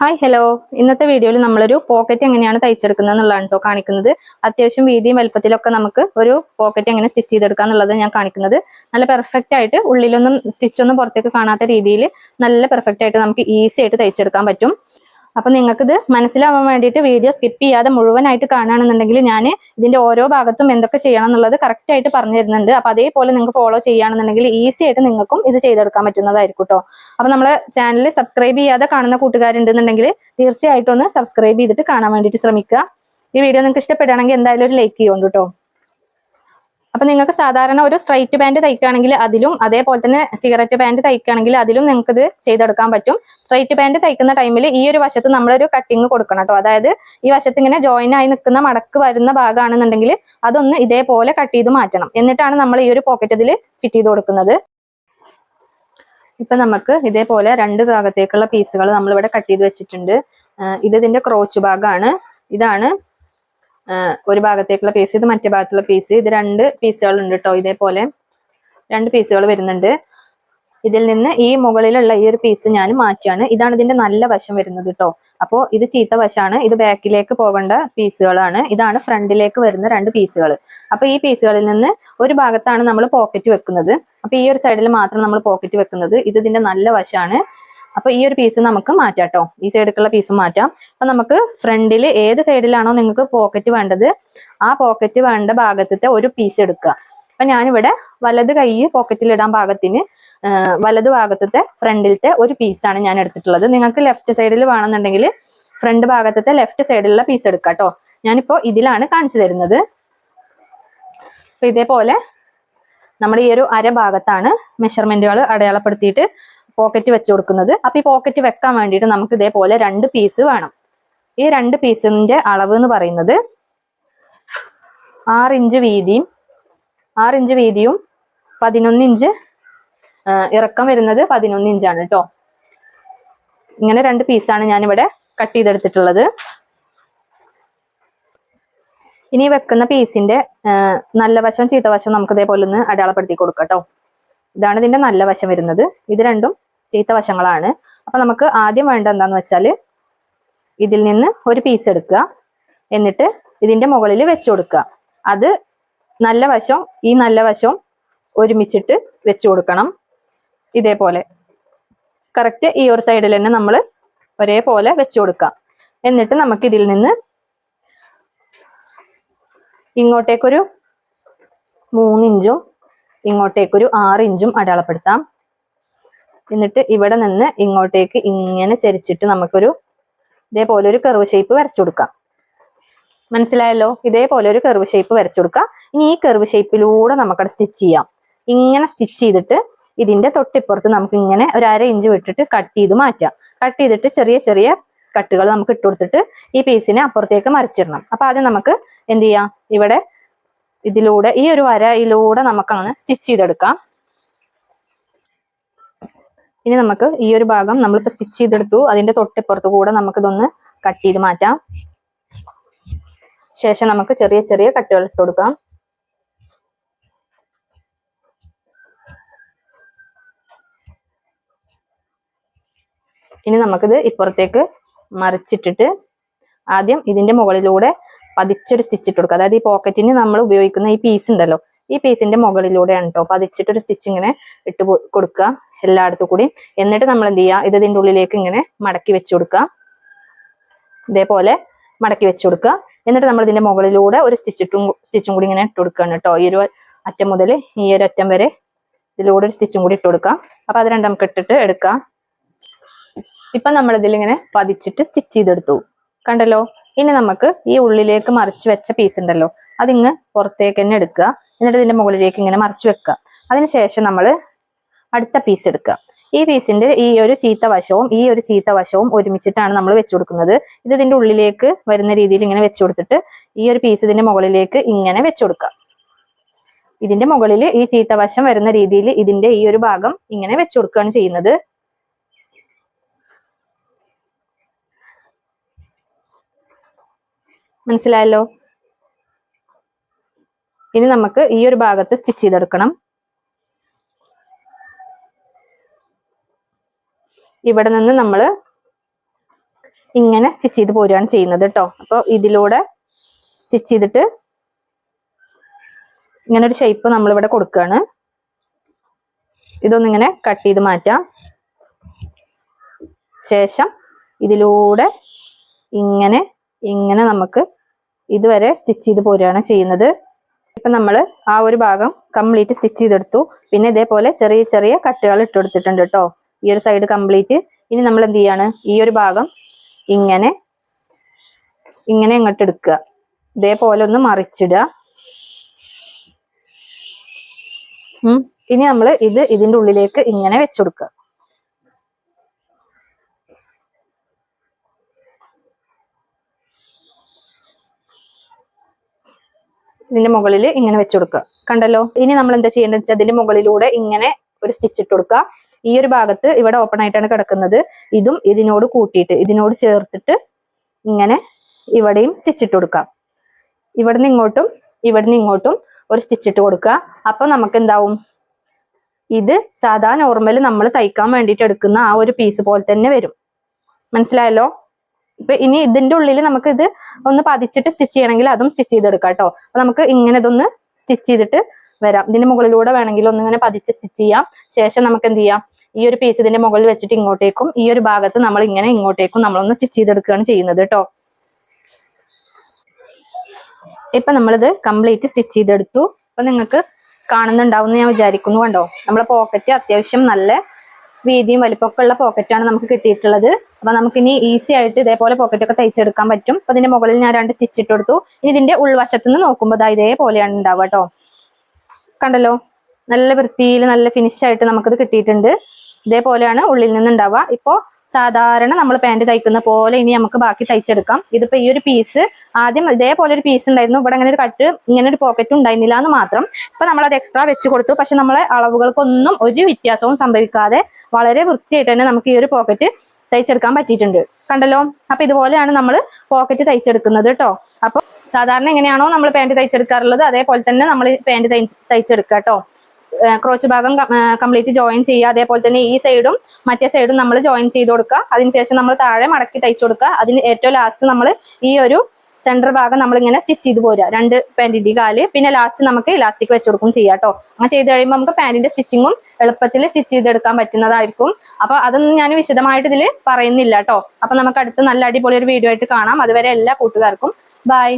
Hi hello, ഇന്നത്തെ വീഡിയോയിൽ നമ്മളൊരു പോക്കറ്റ് എങ്ങനെയാണ് തയ്ച്ചെടുക്കുന്നത് എന്നുള്ളതാണ് കേട്ടോ കാണിക്കുന്നത്. അത്യാവശ്യം വീതിയും വലുപ്പത്തിലൊക്കെ നമുക്ക് ഒരു പോക്കറ്റ് എങ്ങനെ സ്റ്റിച്ച് ചെയ്തെടുക്കുക എന്നുള്ളത് ഞാൻ കാണിക്കുന്നത്. നല്ല പെർഫെക്റ്റ് ആയിട്ട് ഉള്ളിലൊന്നും സ്റ്റിച്ചൊന്നും പുറത്തേക്ക് കാണാത്ത രീതിയിൽ നല്ല പെർഫെക്റ്റ് ആയിട്ട് നമുക്ക് ഈസി ആയിട്ട് തയ്ച്ചെടുക്കാൻ പറ്റും. അപ്പൊ നിങ്ങൾക്ക് ഇത് മനസ്സിലാവാൻ വേണ്ടിയിട്ട് വീഡിയോ സ്കിപ്പ് ചെയ്യാതെ മുഴുവനായിട്ട് കാണുകയാണെന്നുണ്ടെങ്കിൽ ഞാൻ ഇതിന്റെ ഓരോ ഭാഗത്തും എന്തൊക്കെ ചെയ്യണം എന്നുള്ളത് കറക്റ്റ് ആയിട്ട് പറഞ്ഞു തരുന്നുണ്ട്. അപ്പൊ അതേപോലെ നിങ്ങൾക്ക് ഫോളോ ചെയ്യുകയാണെന്നുണ്ടെങ്കിൽ ഈസി ആയിട്ട് നിങ്ങൾക്കും ഇത് ചെയ്തെടുക്കാൻ പറ്റുന്നതായിരിക്കും കേട്ടോ. അപ്പൊ നമ്മളെ ചാനൽ സബ്സ്ക്രൈബ് ചെയ്യാതെ കാണുന്ന കൂട്ടുകാരുണ്ടെന്നുണ്ടെങ്കിൽ തീർച്ചയായിട്ടും ഒന്ന് സബ്സ്ക്രൈബ് ചെയ്തിട്ട് കാണാൻ വേണ്ടിയിട്ട് ശ്രമിക്കുക. ഈ വീഡിയോ നിങ്ങൾക്ക് ഇഷ്ടപ്പെടുകയാണെങ്കിൽ എന്തായാലും ഒരു ലൈക്ക് ചെയ്യുന്നുണ്ട് കേട്ടോ. അപ്പൊ നിങ്ങൾക്ക് സാധാരണ ഒരു സ്ട്രൈറ്റ് പാന്റ് തയ്ക്കുകയാണെങ്കിൽ അതിലും, അതേപോലെ തന്നെ സിഗരറ്റ് പാന്റ് തയ്ക്കുകയാണെങ്കിൽ അതിലും നിങ്ങൾക്ക് ഇത് ചെയ്തെടുക്കാൻ പറ്റും. സ്ട്രൈറ്റ് പാന്റ് തയ്ക്കുന്ന ടൈമിൽ ഈ ഒരു വശത്ത് നമ്മളൊരു കട്ടിങ് കൊടുക്കണം കേട്ടോ. അതായത് ഈ വശത്ത് ഇങ്ങനെ ജോയിൻ ആയി നിൽക്കുന്ന മടക്ക് വരുന്ന ഭാഗമാണെന്നുണ്ടെങ്കിൽ അതൊന്ന് ഇതേപോലെ കട്ട് ചെയ്ത് മാറ്റണം. എന്നിട്ടാണ് നമ്മൾ ഈ ഒരു പോക്കറ്റ് ഇതിൽ ഫിറ്റ് ചെയ്ത് കൊടുക്കുന്നത്. ഇപ്പൊ നമുക്ക് ഇതേപോലെ രണ്ട് ഭാഗത്തേക്കുള്ള പീസുകൾ നമ്മളിവിടെ കട്ട് ചെയ്ത് വെച്ചിട്ടുണ്ട്. ഇത് ഇതിന്റെ ക്രോച്ച് ഭാഗമാണ്. ഇതാണ് ഒരു ഭാഗത്തേക്കുള്ള പീസ്, ഇത് മറ്റേ ഭാഗത്തുള്ള പീസ്. ഇത് രണ്ട് പീസുകൾ ഉണ്ട് കേട്ടോ. ഇതേപോലെ രണ്ട് പീസുകൾ വരുന്നുണ്ട്. ഇതിൽ നിന്ന് ഈ മുകളിലുള്ള ഈ ഒരു പീസ് ഞാൻ മാറ്റിയാണ്. ഇതാണ് ഇതിന്റെ നല്ല വശം വരുന്നത് കേട്ടോ. അപ്പോൾ ഇത് ചീത്ത വശമാണ്. ഇത് ബാക്കിലേക്ക് പോകേണ്ട പീസുകളാണ്. ഇതാണ് ഫ്രണ്ടിലേക്ക് വരുന്ന രണ്ട് പീസുകൾ. അപ്പൊ ഈ പീസുകളിൽ നിന്ന് ഒരു ഭാഗത്താണ് നമ്മൾ പോക്കറ്റ് വെക്കുന്നത്. അപ്പൊ ഈ ഒരു സൈഡിൽ മാത്രം നമ്മൾ പോക്കറ്റ് വെക്കുന്നത്. ഇത് ഇതിന്റെ നല്ല വശമാണ്. അപ്പൊ ഈ ഒരു പീസ് നമുക്ക് മാറ്റാം കേട്ടോ. ഈ സൈഡിലേക്കുള്ള പീസും മാറ്റാം. അപ്പൊ നമുക്ക് ഫ്രണ്ടിൽ ഏത് സൈഡിലാണോ നിങ്ങൾക്ക് പോക്കറ്റ് വേണ്ടത് ആ പോക്കറ്റ് വേണ്ട ഭാഗത്തെ ഒരു പീസ് എടുക്കുക. അപ്പൊ ഞാനിവിടെ വലത് കൈ പോക്കറ്റിൽ ഇടാൻ പാകത്തിന് വലത് ഭാഗത്തെ ഫ്രണ്ടിലത്തെ ഒരു പീസാണ് ഞാൻ എടുത്തിട്ടുള്ളത്. നിങ്ങൾക്ക് ലെഫ്റ്റ് സൈഡിൽ വേണമെന്നുണ്ടെങ്കിൽ ഫ്രണ്ട് ഭാഗത്തെ ലെഫ്റ്റ് സൈഡിലുള്ള പീസ് എടുക്കാം കേട്ടോ. ഞാനിപ്പോ ഇതിലാണ് കാണിച്ചു തരുന്നത്. അപ്പൊ ഇതേപോലെ നമ്മുടെ ഈ ഒരു അര ഭാഗത്താണ് മെഷർമെന്റുകൾ അടയാളപ്പെടുത്തിയിട്ട് പോക്കറ്റ് വെച്ച് കൊടുക്കുന്നത്. അപ്പൊ ഈ പോക്കറ്റ് വെക്കാൻ വേണ്ടിയിട്ട് നമുക്ക് ഇതേപോലെ രണ്ട് പീസ് വേണം. ഈ രണ്ട് പീസിന്റെ അളവ് എന്ന് പറയുന്നത് 6 ഇഞ്ച് വീതിയും 11 ഇഞ്ച് ഇറക്കം വരുന്നത് 11 ഇഞ്ചാണ് കേട്ടോ. ഇങ്ങനെ രണ്ട് പീസാണ് ഞാനിവിടെ കട്ട് ചെയ്തെടുത്തിട്ടുള്ളത്. ഇനി വെക്കുന്ന പീസിന്റെ നല്ല വശവും ചീത്ത വശവും നമുക്ക് ഇതേപോലെ ഒന്ന് അടയാളപ്പെടുത്തി കൊടുക്കാം കേട്ടോ. ഇതാണ് ഇതിന്റെ നല്ല വശം വരുന്നത്. ഇത് രണ്ടും ചീത്ത വശങ്ങളാണ്. അപ്പൊ നമുക്ക് ആദ്യം വേണ്ട എന്താന്ന് വെച്ചാല് ഇതിൽ നിന്ന് ഒരു പീസ് എടുക്കുക. എന്നിട്ട് ഇതിന്റെ മുകളിൽ വെച്ചു കൊടുക്കുക. അത് നല്ല വശവും ഈ നല്ല വശവും ഒരുമിച്ചിട്ട് വെച്ചു കൊടുക്കണം. ഇതേപോലെ കറക്റ്റ് ഈ ഒരു സൈഡിൽ തന്നെ നമ്മൾ ഒരേപോലെ വെച്ചു കൊടുക്കാം. എന്നിട്ട് നമുക്ക് ഇതിൽ നിന്ന് ഇങ്ങോട്ടേക്കൊരു 3 ഇഞ്ചും ഇങ്ങോട്ടേക്കൊരു 6 ഇഞ്ചും അടയാളപ്പെടുത്താം. എന്നിട്ട് ഇവിടെ നിന്ന് ഇങ്ങോട്ടേക്ക് ഇങ്ങനെ ചരിച്ചിട്ട് നമുക്കൊരു ഇതേപോലെ ഒരു കർവ് ഷേപ്പ് വരച്ചു കൊടുക്കാം. മനസ്സിലായല്ലോ? ഇതേപോലെ ഒരു കർവ് ഷേപ്പ് വരച്ചു കൊടുക്കാം. ഇനി ഈ കർവ് ഷേപ്പിലൂടെ നമുക്കത് സ്റ്റിച്ച് ചെയ്യാം. ഇങ്ങനെ സ്റ്റിച്ച് ചെയ്തിട്ട് ഇതിന്റെ തൊട്ടിപ്പുറത്ത് നമുക്ക് ഇങ്ങനെ ഒരു 1/2 ഇഞ്ച് വിട്ടിട്ട് കട്ട് ചെയ്ത് മാറ്റാം. കട്ട് ചെയ്തിട്ട് ചെറിയ ചെറിയ കട്ടുകൾ നമുക്ക് ഇട്ട് കൊടുത്തിട്ട് ഈ പീസിനെ അപ്പുറത്തേക്ക് മറിച്ചിടണം. അപ്പൊ ആദ്യം നമുക്ക് എന്ത് ചെയ്യാം, ഇവിടെ ഇതിലൂടെ ഈ ഒരു വരയിലൂടെ നമുക്കങ്ങനെ സ്റ്റിച്ച് ചെയ്തെടുക്കാം. ഇനി നമുക്ക് ഈ ഒരു ഭാഗം നമ്മളിപ്പോ സ്റ്റിച്ച് ചെയ്തെടുത്തു. അതിന്റെ തൊട്ടിപ്പുറത്ത് കൂടെ നമുക്കിതൊന്ന് കട്ട് ചെയ്ത് മാറ്റാം. ശേഷം നമുക്ക് ചെറിയ ചെറിയ കട്ടുകൾ ഇട്ട് കൊടുക്കാം. ഇനി നമുക്കിത് ഇപ്പുറത്തേക്ക് മറിച്ചിട്ടിട്ട് ആദ്യം ഇതിന്റെ മുകളിലൂടെ പതിച്ചൊരു സ്റ്റിച്ച് ഇട്ട് കൊടുക്കുക. അതായത് ഈ പോക്കറ്റിന് നമ്മൾ ഉപയോഗിക്കുന്ന ഈ പീസ് ഉണ്ടല്ലോ, ഈ പീസിന്റെ മുകളിലൂടെയാണ് കേട്ടോ പതിച്ചിട്ടൊരു സ്റ്റിച്ച് ഇങ്ങനെ ഇട്ട് കൊടുക്കുക എല്ലായിടത്തും കൂടി. എന്നിട്ട് നമ്മൾ എന്ത് ചെയ്യുക, ഇത് ഇതിന്റെ ഉള്ളിലേക്ക് ഇങ്ങനെ മടക്കി വെച്ചു കൊടുക്കുക. ഇതേപോലെ മടക്കി വെച്ചു കൊടുക്കുക. എന്നിട്ട് നമ്മൾ ഇതിന്റെ മുകളിലൂടെ ഒരു സ്റ്റിച്ചും കൂടി ഇങ്ങനെ ഇട്ട് കൊടുക്കുകയാണ് കേട്ടോ. ഈ ഒരു അറ്റം മുതൽ ഈ ഒരു അറ്റം വരെ ഇതിലൂടെ ഒരു സ്റ്റിച്ചും കൂടി ഇട്ട് കൊടുക്കാം. അപ്പൊ അത് രണ്ടും നമുക്ക് ഇട്ടിട്ട് എടുക്കാം. ഇപ്പൊ നമ്മൾ ഇതിലിങ്ങനെ പതിച്ചിട്ട് സ്റ്റിച്ച് ചെയ്തെടുത്തു, കണ്ടല്ലോ. ഇനി നമുക്ക് ഈ ഉള്ളിലേക്ക് മറിച്ച് വെച്ച പീസ് ഉണ്ടല്ലോ, അതിങ്ങ് പുറത്തേക്ക് തന്നെ എടുക്കുക. എന്നിട്ട് ഇതിന്റെ മുകളിലേക്ക് ഇങ്ങനെ മറിച്ച് വെക്കുക. അതിനുശേഷം നമ്മൾ അടുത്ത പീസ് എടുക്കുക. ഈ പീസിന്റെ ഈ ഒരു ചീത്ത വശവും ഈ ഒരു ചീത്ത വശവും ഒരുമിച്ചിട്ടാണ് നമ്മൾ വെച്ചു കൊടുക്കുന്നത്. ഇത് ഇതിന്റെ ഉള്ളിലേക്ക് വരുന്ന രീതിയിൽ ഇങ്ങനെ വെച്ചു കൊടുത്തിട്ട് ഈ ഒരു പീസ് ഇതിന്റെ മുകളിലേക്ക് ഇങ്ങനെ വെച്ചു കൊടുക്കുക. ഇതിന്റെ മുകളിൽ ഈ ചീത്ത വശം വരുന്ന രീതിയിൽ ഇതിന്റെ ഈ ഒരു ഭാഗം ഇങ്ങനെ വെച്ചു കൊടുക്കുകയാണ് ചെയ്യുന്നത്. മനസ്സിലായല്ലോ? ഇനി നമുക്ക് ഈ ഒരു ഭാഗത്ത് സ്റ്റിച്ച് ചെയ്തെടുക്കണം. ഇവിടെ നിന്ന് നമ്മൾ ഇങ്ങനെ സ്റ്റിച്ച് ചെയ്ത് പോരുകയാണ് ചെയ്യുന്നത് കേട്ടോ. അപ്പോൾ ഇതിലൂടെ സ്റ്റിച്ച് ചെയ്തിട്ട് ഇങ്ങനെ ഒരു ഷേപ്പ് നമ്മളിവിടെ കൊടുക്കുകയാണ്. ഇതൊന്നിങ്ങനെ കട്ട് ചെയ്ത് മാറ്റാം. ശേഷം ഇതിലൂടെ ഇങ്ങനെ ഇങ്ങനെ നമുക്ക് ഇതുവരെ സ്റ്റിച്ച് ചെയ്ത് പോരുകയാണ് ചെയ്യുന്നത്. ഇപ്പൊ നമ്മൾ ആ ഒരു ഭാഗം കംപ്ലീറ്റ് സ്റ്റിച്ച് ചെയ്തെടുത്തു. പിന്നെ ഇതേപോലെ ചെറിയ ചെറിയ കട്ടുകൾ ഇട്ട് കൊടുത്തിട്ടുണ്ട് കേട്ടോ, ഈ ഒരു സൈഡ് കംപ്ലീറ്റ്. ഇനി നമ്മൾ എന്ത് ചെയ്യാണ്, ഈ ഒരു ഭാഗം ഇങ്ങനെ ഇങ്ങനെ ഇങ്ങോട്ട് എടുക്കുക, ഇതേപോലെ ഒന്ന് മറിച്ചിടുക. ഇനി നമ്മൾ ഇതിന്റെ ഉള്ളിലേക്ക് ഇങ്ങനെ വെച്ചുകൊടുക്കുക. ഇതിന്റെ മുകളിൽ ഇങ്ങനെ വെച്ചുകൊടുക്കുക. കണ്ടല്ലോ. ഇനി നമ്മൾ എന്താ ചെയ്യേണ്ടത് വെച്ചാൽ അതിന്റെ മുകളിലൂടെ ഇങ്ങനെ ഒരു സ്റ്റിച്ച് ഇട്ട് കൊടുക്കുക. ഈ ഒരു ഭാഗത്ത് ഇവിടെ ഓപ്പൺ ആയിട്ടാണ് കിടക്കുന്നത്. ഇതും ഇതിനോട് കൂട്ടിയിട്ട് ഇതിനോട് ചേർത്തിട്ട് ഇങ്ങനെ ഇവിടെയും സ്റ്റിച്ച് ഇട്ട് കൊടുക്കാം. ഇവിടുന്ന് ഇങ്ങോട്ടും ഒരു സ്റ്റിച്ച് ഇട്ട് കൊടുക്കുക. അപ്പൊ നമുക്ക് എന്താവും, ഇത് സാധാ നോർമൽ നമ്മൾ തയ്ക്കാൻ വേണ്ടിയിട്ട് എടുക്കുന്ന ആ ഒരു പീസ് പോലെ തന്നെ വരും. മനസ്സിലായല്ലോ? ഇപ്പൊ ഇനി ഇതിന്റെ ഉള്ളിൽ നമുക്ക് ഇത് ഒന്ന് പതിച്ചിട്ട് സ്റ്റിച്ച് ചെയ്യണമെങ്കിൽ അതും സ്റ്റിച്ച് ചെയ്തെടുക്കാം കേട്ടോ. അപ്പൊ നമുക്ക് ഇങ്ങനെ ഇതൊന്ന് സ്റ്റിച്ച് ചെയ്തിട്ട് വരാം. ഇതിന്റെ മുകളിലൂടെ വേണമെങ്കിൽ ഒന്നിങ്ങനെ പതിച്ച് സ്റ്റിച്ച് ചെയ്യാം. ശേഷം നമുക്ക് എന്ത് ചെയ്യാം, ഈ ഒരു പീസ് ഇതിന്റെ മുകളിൽ വെച്ചിട്ട് ഇങ്ങോട്ടേക്കും ഈ ഒരു ഭാഗത്ത് നമ്മൾ ഇങ്ങനെ ഇങ്ങോട്ടേക്കും നമ്മളൊന്ന് സ്റ്റിച്ച് ചെയ്തെടുക്കുകയാണ് ചെയ്യുന്നത് കേട്ടോ. ഇപ്പൊ നമ്മളിത് കംപ്ലീറ്റ് സ്റ്റിച്ച് ചെയ്തെടുത്തു. അപ്പൊ നിങ്ങൾക്ക് കാണുന്നുണ്ടാവും ഞാൻ വിചാരിക്കുന്നു. കണ്ടോ, നമ്മളെ പോക്കറ്റ് അത്യാവശ്യം നല്ല വീതിയും വലിപ്പമൊക്കെ ഉള്ള പോക്കറ്റാണ് നമുക്ക് കിട്ടിയിട്ടുള്ളത്. അപ്പൊ നമുക്കിനി ഈസി ആയിട്ട് ഇതേപോലെ പോക്കറ്റ് ഒക്കെ തയ്ച്ചെടുക്കാൻ പറ്റും. അപ്പൊ ഇതിന്റെ മുകളിൽ ഞാൻ 2 സ്റ്റിച്ച് ഇട്ട് കൊടുത്തു. ഇനി ഇതിന്റെ ഉൾവശത്ത് നിന്ന് നോക്കുമ്പോൾ ഇതേപോലെയാണ് ഉണ്ടാവുക കേട്ടോ. കണ്ടല്ലോ, നല്ല വൃത്തിയിൽ നല്ല ഫിനിഷ് ആയിട്ട് നമുക്കിത് കിട്ടിയിട്ടുണ്ട്. ഇതേപോലെയാണ് ഉള്ളിൽ നിന്ന് ഉണ്ടാവുക. ഇപ്പോ സാധാരണ നമ്മൾ പാന്റ് തയ്ക്കുന്ന പോലെ ഇനി നമുക്ക് ബാക്കി തയ്ച്ചെടുക്കാം. ഇതിപ്പോ ഈ ഒരു പീസ് ആദ്യം ഇതേപോലെ ഒരു പീസ് ഉണ്ടായിരുന്നു, ഇവിടെ അങ്ങനെ ഒരു കട്ട് ഇങ്ങനെ ഒരു പോക്കറ്റ് ഉണ്ടായിരുന്നില്ല എന്ന് മാത്രം. ഇപ്പൊ നമ്മൾ അത് എക്സ്ട്രാ വെച്ച് കൊടുത്തു. പക്ഷെ നമ്മളെ അളവുകൾക്കൊന്നും ഒരു വ്യത്യാസവും സംഭവിക്കാതെ വളരെ വൃത്തിയായിട്ട് തന്നെ നമുക്ക് ഈ ഒരു പോക്കറ്റ് തയ്ച്ചെടുക്കാൻ പറ്റിയിട്ടുണ്ട്. കണ്ടല്ലോ. അപ്പൊ ഇതുപോലെയാണ് നമ്മൾ പോക്കറ്റ് തയ്ച്ചെടുക്കുന്നത് കേട്ടോ. അപ്പൊ സാധാരണ എങ്ങനെയാണോ നമ്മൾ പാന്റ് തയ്ച്ചെടുക്കാറുള്ളത് അതേപോലെ തന്നെ നമ്മൾ പാന്റ് തയ്ച്ചെടുക്കുക കേട്ടോ. ക്രോച്ച് ഭാഗം കംപ്ലീറ്റ് ജോയിൻ ചെയ്യുക. അതേപോലെ തന്നെ ഈ സൈഡും മറ്റേ സൈഡും നമ്മൾ ജോയിൻ ചെയ്ത് കൊടുക്കുക. അതിനുശേഷം നമ്മൾ താഴെ മടക്കി തയ്ച്ചു കൊടുക്കുക. അതിന് ഏറ്റവും ലാസ്റ്റ് നമ്മൾ ഈ ഒരു സെന്റർ ഭാഗം നമ്മൾ ഇങ്ങനെ സ്റ്റിച്ച് ചെയ്ത് പോരുക, 2 പാന്റിന്റെ കാല്. പിന്നെ ലാസ്റ്റ് നമുക്ക് ഇലാസ്റ്റിക് വെച്ച് കൊടുക്കും ചെയ്യാം കേട്ടോ. അങ്ങനെ ചെയ്ത് കഴിയുമ്പോൾ നമുക്ക് പാന്റിന്റെ സ്റ്റിച്ചിങ്ങും എളുപ്പത്തിൽ സ്റ്റിച്ച് ചെയ്തെടുക്കാൻ പറ്റുന്നതായിരിക്കും. അപ്പൊ അതൊന്നും ഞാൻ വിശദമായിട്ട് ഇതിൽ പറയുന്നില്ല കേട്ടോ. അപ്പൊ നമുക്ക് അടുത്ത നല്ല അടിപൊളി ഒരു വീഡിയോ ആയിട്ട് കാണാം. അതുവരെ എല്ലാ കൂട്ടുകാർക്കും ബൈ.